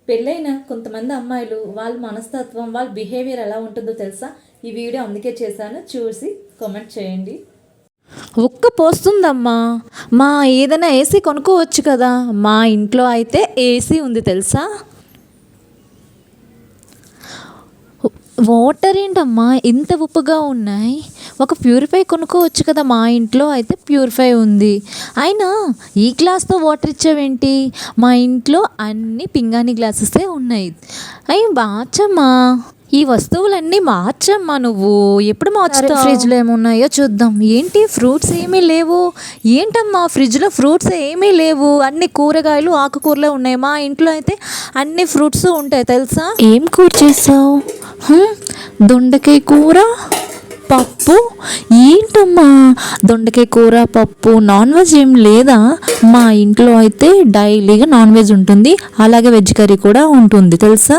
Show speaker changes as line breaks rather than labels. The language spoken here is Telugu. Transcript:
పెళ్ళైన కొంతమంది అమ్మాయిలు వాళ్ళ మనస్తత్వం వాళ్ళ బిహేవియర్ ఎలా ఉంటుందో తెలుసా? ఈ వీడియో అందుకే చేశాను, చూసి కామెంట్ చేయండి.
ఉక్క పోస్తుందమ్మా, ఏదైనా ఏసీ కొనుక్కోవచ్చు కదా. మా ఇంట్లో అయితే ఏసీ ఉంది తెలుసా. వాటర్ ఏంటమ్మా ఇంత ఉప్పుగా ఉన్నాయి, ఒక ప్యూరిఫై కొనుక్కోవచ్చు కదా. మా ఇంట్లో అయితే ప్యూరిఫై ఉంది, అయినా ఈ గ్లాస్తో వాటర్ ఇచ్చావేంటి? మా ఇంట్లో అన్ని పింగాణి గ్లాసెసే ఉన్నాయి. అయ్యి మార్చమ్మా, ఈ వస్తువులన్నీ మార్చమ్మా. నువ్వు ఎప్పుడు మార్చుతావు? ఫ్రిడ్జ్లో ఏమున్నాయో చూద్దాం. ఏంటి ఫ్రూట్స్ ఏమీ లేవు? ఏంటమ్మా ఫ్రిడ్జ్లో ఫ్రూట్స్ ఏమీ లేవు, అన్ని కూరగాయలు ఆకుకూరలే ఉన్నాయి. మా ఇంట్లో అయితే అన్ని ఫ్రూట్స్ ఉంటాయి తెలుసా. ఏం కూర చేసావు? దొండకాయ కూర పప్పు. ఏంటమ్మా దొండకాయ కూర పప్పు, నాన్ వెజ్ ఏం లేదా? మా ఇంట్లో అయితే డైలీగా నాన్ వెజ్ ఉంటుంది, అలాగే వెజ్ కర్రీ కూడా ఉంటుంది తెలుసా.